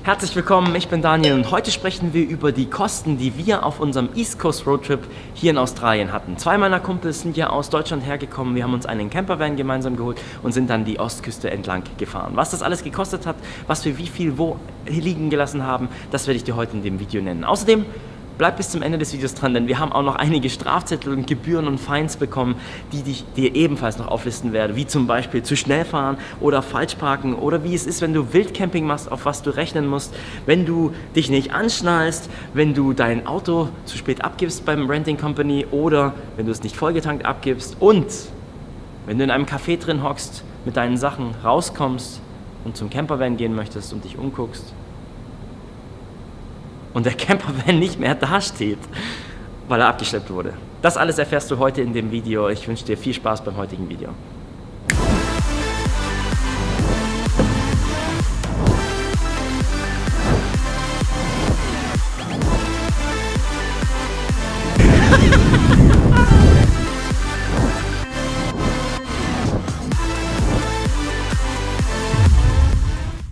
Herzlich willkommen, ich bin Daniel und heute sprechen wir über die Kosten, die wir auf unserem East Coast Road Trip hier in Australien hatten. Zwei meiner Kumpels sind ja aus Deutschland hergekommen, wir haben uns einen Campervan gemeinsam geholt und sind dann die Ostküste entlang gefahren. Was das alles gekostet hat, was wir wie viel wo liegen gelassen haben, das werde ich dir heute in dem Video nennen. Außerdem bleib bis zum Ende des Videos dran, denn wir haben auch noch einige Strafzettel und Gebühren und Fines bekommen, die ich dir ebenfalls noch auflisten werde, wie zum Beispiel zu schnell fahren oder falsch parken oder wie es ist, wenn du Wildcamping machst, auf was du rechnen musst, wenn du dich nicht anschnallst, wenn du dein Auto zu spät abgibst beim Renting Company oder wenn du es nicht vollgetankt abgibst und wenn du in einem Café drin hockst, mit deinen Sachen rauskommst und zum Campervan gehen möchtest und dich umguckst und der Campervan nicht mehr dasteht, weil er abgeschleppt wurde. Das alles erfährst du heute in dem Video. Ich wünsche dir viel Spaß beim heutigen Video.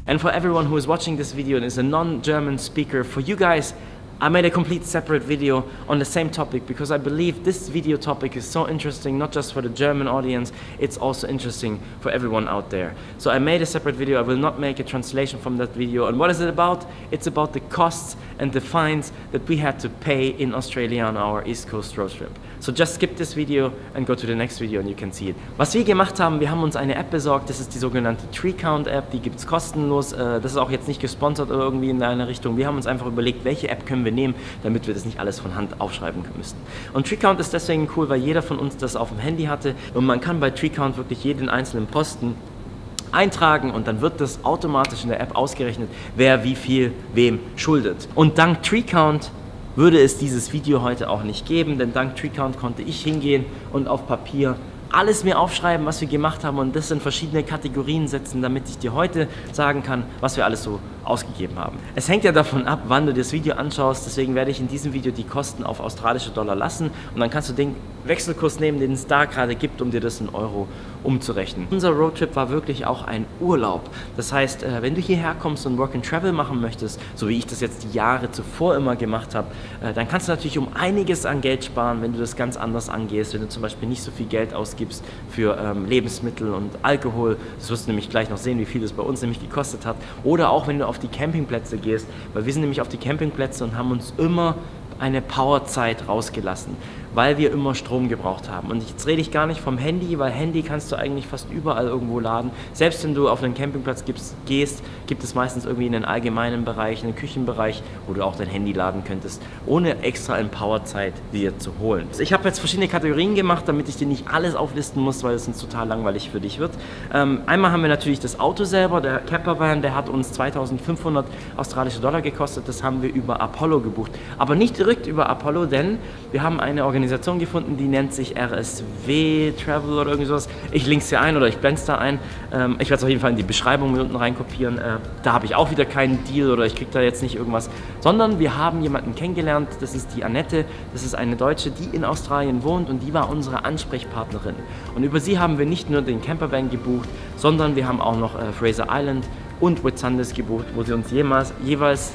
And for everyone who is watching this video and is a non-German speaker, for you guys, I made a complete separate video on the same topic because I believe this video topic is so interesting, not just for the German audience, it's also interesting for everyone out there. So I made a separate video, I will not make a translation from that video. And what is it about? It's about the costs and the fines that we had to pay in Australia on our East Coast road trip. So just skip this video and go to the next video and you can see it. Was wir gemacht haben, wir haben uns eine App besorgt, das ist die sogenannte Tree Count App, die gibt es kostenlos. Das ist auch jetzt nicht gesponsert oder irgendwie in eine Richtung. Wir haben uns einfach überlegt, welche App können wir nehmen, damit wir das nicht alles von Hand aufschreiben müssen. Und Tree Count ist deswegen cool, weil jeder von uns das auf dem Handy hatte und man kann bei Tree Count wirklich jeden einzelnen Posten eintragen und dann wird das automatisch in der App ausgerechnet, wer wie viel wem schuldet. Und dank Tree Count würde es dieses Video heute auch nicht geben, denn dank Tree Count konnte ich hingehen und auf Papier alles mir aufschreiben, was wir gemacht haben und das in verschiedene Kategorien setzen, damit ich dir heute sagen kann, was wir alles so ausgegeben haben. Es hängt ja davon ab, wann du das Video anschaust, deswegen werde ich in diesem Video die Kosten auf australische Dollar lassen und dann kannst du den Wechselkurs nehmen, den es da gerade gibt, um dir das in Euro umzurechnen. Unser Roadtrip war wirklich auch ein Urlaub. Das heißt, wenn du hierher kommst und Work and Travel machen möchtest, so wie ich das jetzt die Jahre zuvor immer gemacht habe, dann kannst du natürlich um einiges an Geld sparen, wenn du das ganz anders angehst, wenn du zum Beispiel nicht so viel Geld ausgibst für Lebensmittel und Alkohol. Das wirst du nämlich gleich noch sehen, wie viel das bei uns nämlich gekostet hat. Oder auch wenn du auf die Campingplätze gehst, weil wir sind nämlich auf die Campingplätze und haben uns immer eine Powerzeit rausgelassen, weil wir immer Strom gebraucht haben. Und jetzt rede ich gar nicht vom Handy, weil Handy kannst du eigentlich fast überall irgendwo laden. Selbst wenn du auf einen Campingplatz gehst, gibt es meistens irgendwie einen allgemeinen Bereich, einen Küchenbereich, wo du auch dein Handy laden könntest, ohne extra eine Powerzeit dir zu holen. Ich habe jetzt verschiedene Kategorien gemacht, damit ich dir nicht alles auflisten muss, weil es sonst total langweilig für dich wird. Einmal haben wir natürlich das Auto selber, der Campervan, der hat uns 2.500 australische Dollar gekostet, das haben wir über Apollo gebucht. Aber nicht direkt über Apollo, denn wir haben eine Organisation gefunden, die nennt sich RSW Travel oder irgendwie sowas. Ich linke es hier ein oder ich blende es da ein. Ich werde es auf jeden Fall in die Beschreibung mit unten rein kopieren. Da habe ich auch wieder keinen Deal oder ich kriege da jetzt nicht irgendwas, sondern wir haben jemanden kennengelernt, das ist die Annette, das ist eine Deutsche, die in Australien wohnt und die war unsere Ansprechpartnerin. Und über sie haben wir nicht nur den Campervan gebucht, sondern wir haben auch noch Fraser Island und Whitsundays gebucht, wo sie uns jeweils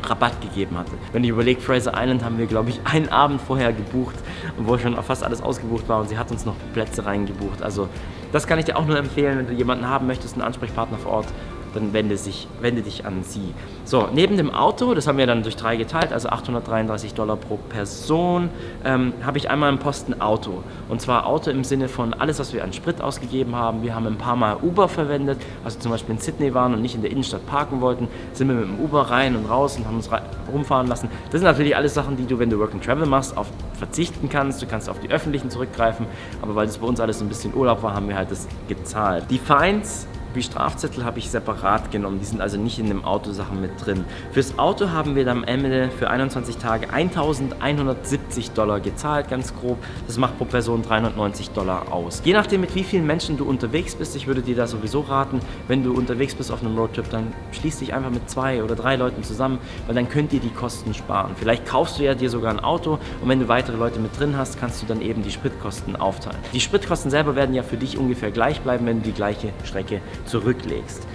Rabatt gegeben hatte. Wenn ich überlege, Fraser Island haben wir, glaube ich, einen Abend vorher gebucht, wo schon fast alles ausgebucht war und sie hat uns noch Plätze reingebucht. Also das kann ich dir auch nur empfehlen, wenn du jemanden haben möchtest, einen Ansprechpartner vor Ort, dann wende dich an sie. So, neben dem Auto, das haben wir dann durch 3 geteilt, also 833 Dollar pro Person, habe ich einmal einen Posten Auto. Und zwar Auto im Sinne von alles, was wir an Sprit ausgegeben haben. Wir haben ein paar Mal Uber verwendet, also zum Beispiel in Sydney waren und nicht in der Innenstadt parken wollten, sind wir mit dem Uber rein und raus und haben uns rumfahren lassen. Das sind natürlich alles Sachen, die du, wenn du Work and Travel machst, auf verzichten kannst. Du kannst auf die öffentlichen zurückgreifen, aber weil das bei uns alles ein bisschen Urlaub war, haben wir halt das gezahlt. Die Fines wie Strafzettel habe ich separat genommen, die sind also nicht in dem Autosachen mit drin. Fürs Auto haben wir dann am Ende für 21 Tage 1.170 Dollar gezahlt, ganz grob. Das macht pro Person 390 Dollar aus. Je nachdem, mit wie vielen Menschen du unterwegs bist, ich würde dir da sowieso raten, wenn du unterwegs bist auf einem Roadtrip, dann schließ dich einfach mit 2 oder 3 Leuten zusammen, weil dann könnt ihr die Kosten sparen. Vielleicht kaufst du ja dir sogar ein Auto und wenn du weitere Leute mit drin hast, kannst du dann eben die Spritkosten aufteilen. Die Spritkosten selber werden ja für dich ungefähr gleich bleiben, wenn du die gleiche Strecke zurücklegst.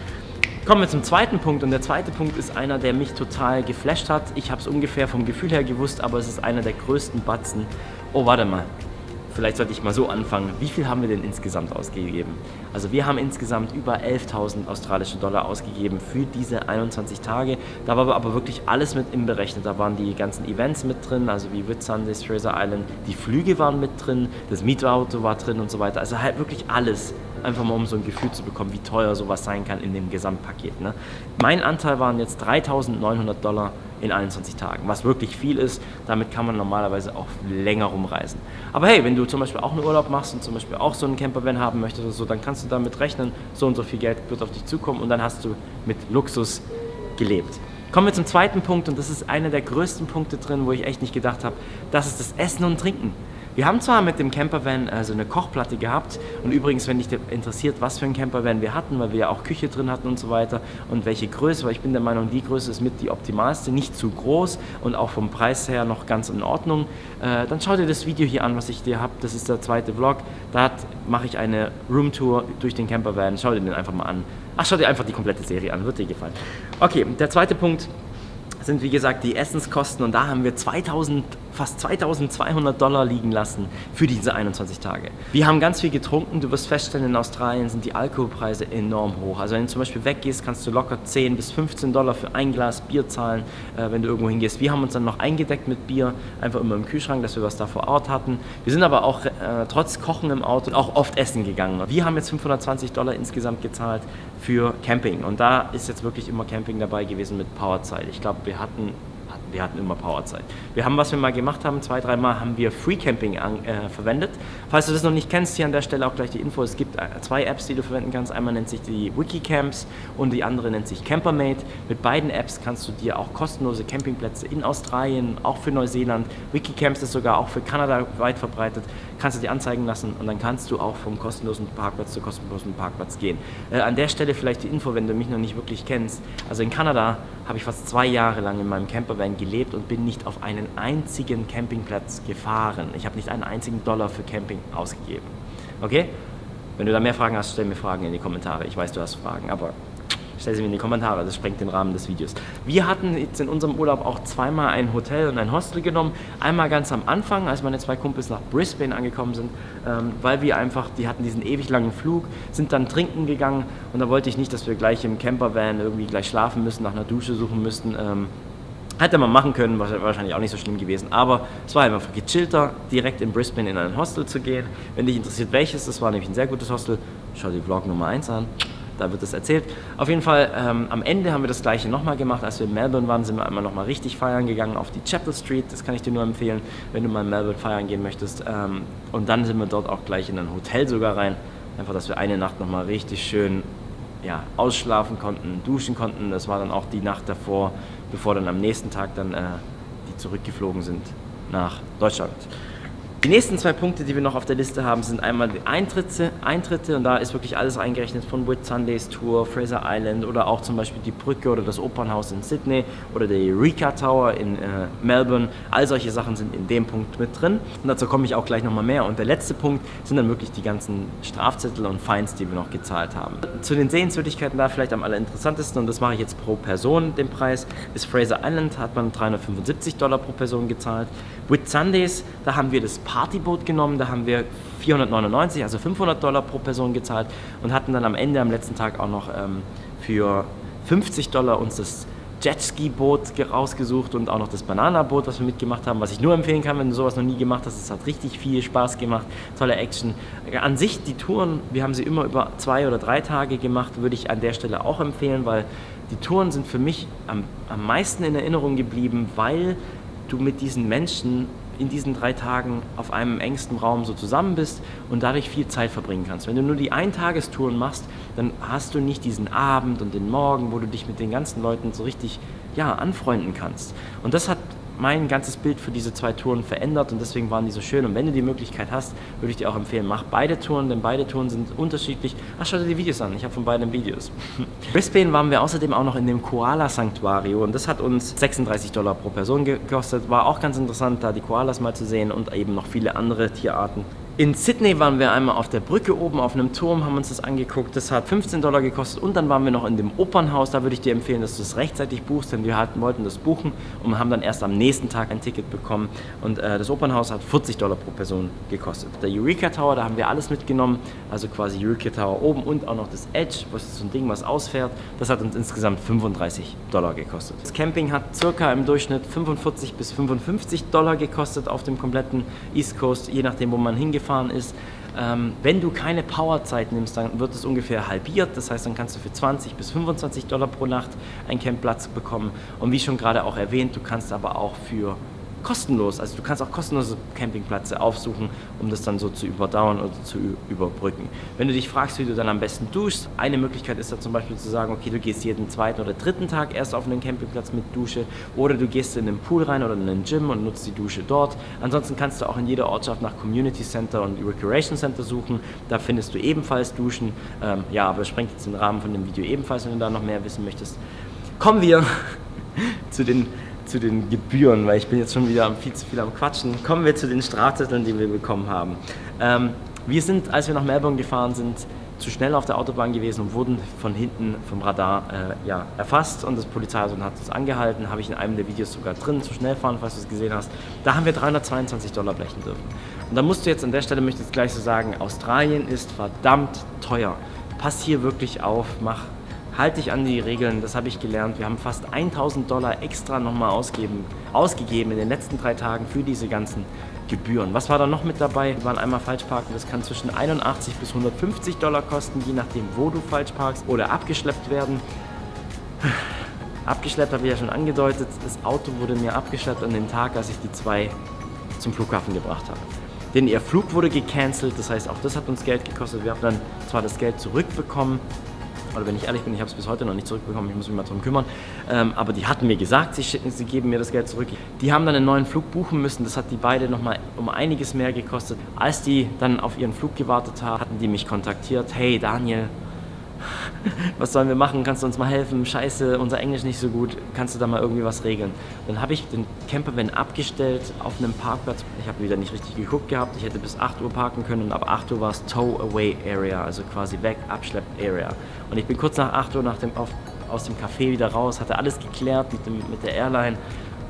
Kommen wir zum zweiten Punkt und der zweite Punkt ist einer, der mich total geflasht hat. Ich habe es ungefähr vom Gefühl her gewusst, aber es ist einer der größten Batzen. Oh, warte mal. Vielleicht sollte ich mal so anfangen. Wie viel haben wir denn insgesamt ausgegeben? Also wir haben insgesamt über 11.000 australische Dollar ausgegeben für diese 21 Tage. Da war aber wirklich alles mit inberechnet. Da waren die ganzen Events mit drin, also wie Whitsundays, Fraser Island. Die Flüge waren mit drin, das Mietauto war drin und so weiter. Also halt wirklich alles. Einfach mal, um so ein Gefühl zu bekommen, wie teuer sowas sein kann in dem Gesamtpaket. Ne? Mein Anteil waren jetzt 3.900 Dollar in 21 Tagen, was wirklich viel ist. Damit kann man normalerweise auch länger rumreisen. Aber hey, wenn du zum Beispiel auch einen Urlaub machst und zum Beispiel auch so einen Campervan haben möchtest oder so, dann kannst du damit rechnen, so und so viel Geld wird auf dich zukommen und dann hast du mit Luxus gelebt. Kommen wir zum zweiten Punkt und das ist einer der größten Punkte drin, wo ich echt nicht gedacht habe, das ist das Essen und Trinken. Wir haben zwar mit dem Campervan so eine Kochplatte gehabt und übrigens, wenn dich interessiert, was für ein Campervan wir hatten, weil wir ja auch Küche drin hatten und so weiter und welche Größe, weil ich bin der Meinung, die Größe ist mit die optimalste, nicht zu groß und auch vom Preis her noch ganz in Ordnung, dann schau dir das Video hier an, was ich dir habe, das ist der zweite Vlog, da mache ich eine Roomtour durch den Campervan, schau dir den einfach mal an. Ach, schau dir einfach die komplette Serie an, wird dir gefallen. Okay, der zweite Punkt sind wie gesagt die Essenskosten und da haben wir fast 2.200 Dollar liegen lassen für diese 21 Tage. Wir haben ganz viel getrunken, du wirst feststellen, in Australien sind die Alkoholpreise enorm hoch. Also wenn du zum Beispiel weggehst, kannst du locker 10 bis 15 Dollar für ein Glas Bier zahlen, wenn du irgendwo hingehst. Wir haben uns dann noch eingedeckt mit Bier, einfach immer im Kühlschrank, dass wir was da vor Ort hatten. Wir sind aber auch trotz Kochen im Auto auch oft essen gegangen. Wir haben jetzt 520 Dollar insgesamt gezahlt für Camping und da ist jetzt wirklich immer Camping dabei gewesen mit Powerzeit. Ich glaube, wir hatten immer Powerzeit. Wir haben, was wir mal gemacht haben, 2-3 Mal haben wir Free Camping verwendet. Falls du das noch nicht kennst, hier an der Stelle auch gleich die Info. Es gibt 2 Apps, die du verwenden kannst. Einmal nennt sich die Wikicamps und die andere nennt sich Campermate. Mit beiden Apps kannst du dir auch kostenlose Campingplätze in Australien, auch für Neuseeland, Wikicamps ist sogar auch für Kanada weit verbreitet, kannst du dir anzeigen lassen und dann kannst du auch vom kostenlosen Parkplatz zu kostenlosen Parkplatz gehen. An der Stelle vielleicht die Info, wenn du mich noch nicht wirklich kennst. Also in Kanada habe ich fast 2 Jahre lang in meinem Campervan gelebt und bin nicht auf einen einzigen Campingplatz gefahren. Ich habe nicht einen einzigen Dollar für Camping ausgegeben. Okay? Wenn du da mehr Fragen hast, stell mir Fragen in die Kommentare. Ich weiß, du hast Fragen, aber stell sie mir in die Kommentare, das sprengt den Rahmen des Videos. Wir hatten jetzt in unserem Urlaub auch zweimal ein Hotel und ein Hostel genommen. Einmal ganz am Anfang, als meine 2 Kumpels nach Brisbane angekommen sind, weil wir einfach, die hatten diesen ewig langen Flug, sind dann trinken gegangen und da wollte ich nicht, dass wir gleich im Campervan irgendwie gleich schlafen müssen, nach einer Dusche suchen müssten. Hätte man machen können, war wahrscheinlich auch nicht so schlimm gewesen, aber es war einfach gechillter, direkt in Brisbane in ein Hostel zu gehen. Wenn dich interessiert welches, das war nämlich ein sehr gutes Hostel, schau dir Vlog Nummer 1 an. Da wird es erzählt. Auf jeden Fall, am Ende haben wir das gleiche nochmal gemacht. Als wir in Melbourne waren, sind wir einmal nochmal richtig feiern gegangen auf die Chapel Street. Das kann ich dir nur empfehlen, wenn du mal in Melbourne feiern gehen möchtest. Und dann sind wir dort auch gleich in ein Hotel sogar rein. Einfach, dass wir eine Nacht nochmal richtig schön ausschlafen konnten, duschen konnten. Das war dann auch die Nacht davor, bevor dann am nächsten Tag dann die zurückgeflogen sind nach Deutschland. Die nächsten 2 Punkte, die wir noch auf der Liste haben, sind einmal die Eintritte und da ist wirklich alles eingerechnet von Whitsundays Tour, Fraser Island oder auch zum Beispiel die Brücke oder das Opernhaus in Sydney oder der Eureka Tower in Melbourne. All solche Sachen sind in dem Punkt mit drin und dazu komme ich auch gleich nochmal mehr. Und der letzte Punkt sind dann wirklich die ganzen Strafzettel und Fines, die wir noch gezahlt haben. Zu den Sehenswürdigkeiten da vielleicht am allerinteressantesten und das mache ich jetzt pro Person, den Preis, ist Fraser Island, hat man 375 Dollar pro Person gezahlt. Whitsundays, da haben wir das Partyboot genommen, da haben wir 499, also 500 Dollar pro Person gezahlt und hatten dann am Ende, am letzten Tag auch noch für 50 Dollar uns das Jetski-Boot rausgesucht und auch noch das Banana-Boot, was wir mitgemacht haben, was ich nur empfehlen kann, wenn du sowas noch nie gemacht hast. Es hat richtig viel Spaß gemacht, tolle Action. An sich die Touren, wir haben sie immer über 2 oder 3 Tage gemacht, würde ich an der Stelle auch empfehlen, weil die Touren sind für mich am meisten in Erinnerung geblieben, weil du mit diesen Menschen in diesen 3 Tagen auf einem engsten Raum so zusammen bist und dadurch viel Zeit verbringen kannst. Wenn du nur die Eintagestouren machst, dann hast du nicht diesen Abend und den Morgen, wo du dich mit den ganzen Leuten so richtig anfreunden kannst. Und das hat mein ganzes Bild für diese 2 Touren verändert und deswegen waren die so schön. Und wenn du die Möglichkeit hast, würde ich dir auch empfehlen, mach beide Touren, denn beide Touren sind unterschiedlich. Ach, schau dir die Videos an, ich habe von beiden Videos. In Brisbane waren wir außerdem auch noch in dem Koala-Sanktuario und das hat uns 36 Dollar pro Person gekostet. War auch ganz interessant, da die Koalas mal zu sehen und eben noch viele andere Tierarten. In Sydney waren wir einmal auf der Brücke oben auf einem Turm, haben uns das angeguckt. Das hat $15 gekostet und dann waren wir noch in dem Opernhaus. Da würde ich dir empfehlen, dass du es rechtzeitig buchst, denn wir wollten das buchen und haben dann erst am nächsten Tag ein Ticket bekommen. Und das Opernhaus hat $40 pro Person gekostet. Der Eureka Tower, da haben wir alles mitgenommen, also quasi Eureka Tower oben und auch noch das Edge, was ist so ein Ding, was ausfährt. Das hat uns insgesamt $35 gekostet. Das Camping hat circa im Durchschnitt $45 bis $55 gekostet auf dem kompletten East Coast, je nachdem, wo man hingefahren ist. Wenn du keine Powerzeit nimmst, dann wird es ungefähr halbiert. Das heißt, dann kannst du für $20 bis $25 pro Nacht einen Campplatz bekommen. Und wie schon gerade auch erwähnt, du kannst aber auch für kostenlos, also du kannst auch kostenlose Campingplätze aufsuchen, um das dann so zu überdauern oder zu überbrücken. Wenn du dich fragst, wie du dann am besten duschst, eine Möglichkeit ist da zum Beispiel zu sagen, okay, du gehst jeden zweiten oder dritten Tag erst auf einen Campingplatz mit Dusche oder du gehst in den Pool rein oder in einen Gym und nutzt die Dusche dort. Ansonsten kannst du auch in jeder Ortschaft nach Community Center und Recreation Center suchen, da findest du ebenfalls Duschen. Ja, aber das sprengt jetzt den Rahmen von dem Video ebenfalls, wenn du da noch mehr wissen möchtest. Kommen wir zu den Gebühren, weil ich bin jetzt schon wieder viel zu viel am Quatschen. Kommen wir zu den Strafzetteln, die wir bekommen haben. Wir sind, als wir nach Melbourne gefahren sind, zu schnell auf der Autobahn gewesen und wurden von hinten vom Radar erfasst und das Polizei hat uns angehalten. Habe ich in einem der Videos sogar drin, zu schnell fahren, falls du es gesehen hast. Da haben wir $322 blechen dürfen. Und da musst du jetzt an der Stelle, möchte ich jetzt gleich so sagen, Australien ist verdammt teuer. Pass hier wirklich auf, halt dich an die Regeln, das habe ich gelernt. Wir haben fast $1.000 extra nochmal ausgegeben in den letzten 3 Tagen für diese ganzen Gebühren. Was war da noch mit dabei? Wir waren einmal falsch parken, das kann zwischen $81 bis $150 kosten, je nachdem, wo du falsch parkst, oder abgeschleppt werden. Abgeschleppt habe ich ja schon angedeutet, das Auto wurde mir abgeschleppt an dem Tag, als ich die 2 zum Flughafen gebracht habe. Denn ihr Flug wurde gecancelt, das heißt, auch das hat uns Geld gekostet. Wir haben dann zwar das Geld zurückbekommen, oder wenn ich ehrlich bin, ich habe es bis heute noch nicht zurückbekommen, ich muss mich mal darum kümmern. Aber die hatten mir gesagt, sie geben mir das Geld zurück. Die haben dann einen neuen Flug buchen müssen, das hat die beide nochmal um einiges mehr gekostet. Als die dann auf ihren Flug gewartet haben, hatten die mich kontaktiert. Hey Daniel, was sollen wir machen? Kannst du uns mal helfen? Scheiße, unser Englisch nicht so gut. Kannst du da mal irgendwie was regeln? Dann habe ich den Campervan abgestellt auf einem Parkplatz. Ich habe wieder nicht richtig geguckt gehabt. Ich hätte bis 8 Uhr parken können und ab 8 Uhr war es Tow-Away Area, also quasi weg, abschlepp Area. Und ich bin kurz nach 8 Uhr aus dem Café wieder raus, hatte alles geklärt mit der Airline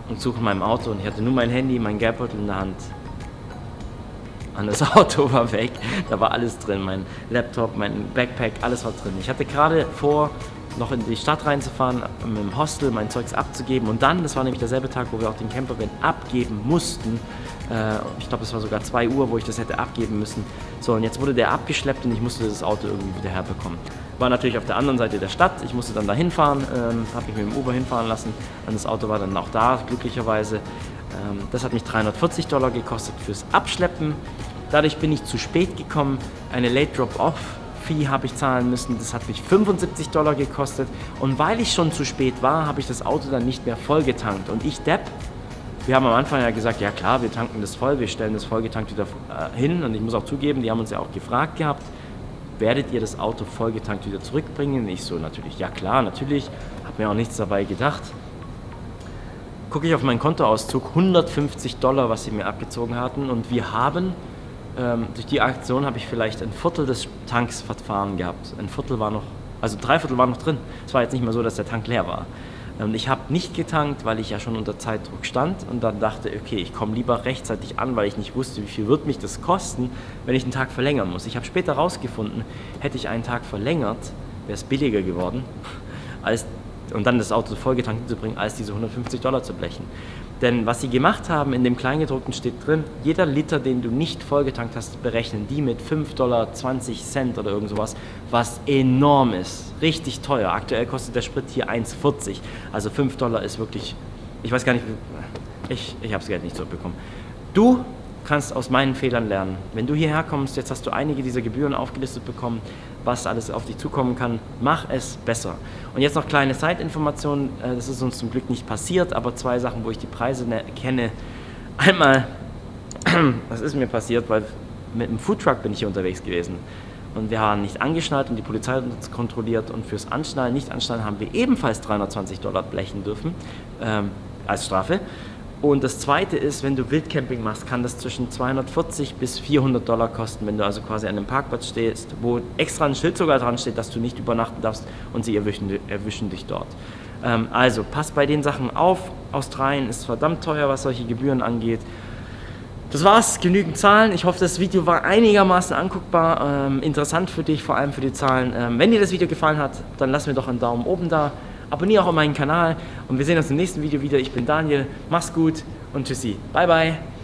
und suche in meinem Auto und ich hatte nur mein Handy, mein Geldbeutel in der Hand. Und das Auto war weg, da war alles drin, mein Laptop, mein Backpack, alles war drin. Ich hatte gerade vor, noch in die Stadt reinzufahren, mit dem Hostel mein Zeugs abzugeben und dann, das war nämlich derselbe Tag, wo wir auch den Campervan abgeben mussten. Ich glaube, es war sogar 2 Uhr, wo ich das hätte abgeben müssen. So, und jetzt wurde der abgeschleppt und ich musste das Auto irgendwie wieder herbekommen. War natürlich auf der anderen Seite der Stadt, ich musste dann da hinfahren, habe mich mit dem Uber hinfahren lassen und das Auto war dann auch da, glücklicherweise. Das hat mich $340 gekostet fürs Abschleppen. Dadurch bin ich zu spät gekommen. Eine Late Drop-Off-Fee habe ich zahlen müssen. Das hat mich $75 gekostet. Und weil ich schon zu spät war, habe ich das Auto dann nicht mehr vollgetankt. Und ich, Depp, wir haben am Anfang ja gesagt, ja klar, wir tanken das voll, wir stellen das vollgetankt wieder hin. Und ich muss auch zugeben, die haben uns ja auch gefragt gehabt, werdet ihr das Auto vollgetankt wieder zurückbringen? Und ich so natürlich, ja klar, natürlich. Habe mir auch nichts dabei gedacht. Gucke ich auf meinen Kontoauszug, $150, was sie mir abgezogen hatten. Und wir haben, durch die Aktion habe ich vielleicht ein Viertel des Tanks verfahren gehabt. Ein Viertel war noch, also 3/4 war noch drin. Es war jetzt nicht mehr so, dass der Tank leer war. Ich habe nicht getankt, weil ich ja schon unter Zeitdruck stand und dann dachte, okay, ich komme lieber rechtzeitig an, weil ich nicht wusste, wie viel wird mich das kosten, wenn ich einen Tag verlängern muss. Ich habe später rausgefunden, hätte ich einen Tag verlängert, wäre es billiger geworden, und dann das Auto vollgetankt zu bringen, als diese $150 zu blechen. Denn was sie gemacht haben, in dem Kleingedruckten steht drin, jeder Liter, den du nicht vollgetankt hast, berechnen die mit $5,20 oder irgend sowas, was enorm ist. Richtig teuer. Aktuell kostet der Sprit hier 1,40. Also $5 ist wirklich, ich weiß gar nicht, ich habe das Geld nicht zurückbekommen. Du kannst aus meinen Fehlern lernen. Wenn du hierher kommst, jetzt hast du einige dieser Gebühren aufgelistet bekommen, was alles auf dich zukommen kann, mach es besser. Und jetzt noch kleine Zeitinformationen, das ist uns zum Glück nicht passiert, aber 2 Sachen, wo ich die Preise kenne. Einmal, das ist mir passiert, weil mit einem Foodtruck bin ich hier unterwegs gewesen und wir waren nicht angeschnallt und die Polizei hat uns kontrolliert und fürs Anschnallen, Nicht-Anschnallen haben wir ebenfalls $320 blechen dürfen, als Strafe. Und das zweite ist, wenn du Wildcamping machst, kann das zwischen 240 bis $400 kosten, wenn du also quasi an einem Parkplatz stehst, wo extra ein Schild sogar dran steht, dass du nicht übernachten darfst und sie erwischen dich dort. Also passt bei den Sachen auf. Australien ist verdammt teuer, was solche Gebühren angeht. Das war's, genügend Zahlen. Ich hoffe, das Video war einigermaßen anguckbar, interessant für dich, vor allem für die Zahlen. Wenn dir das Video gefallen hat, dann lass mir doch einen Daumen oben da. Abonniere auch meinen Kanal und wir sehen uns im nächsten Video wieder. Ich bin Daniel, mach's gut und tschüssi. Bye, bye.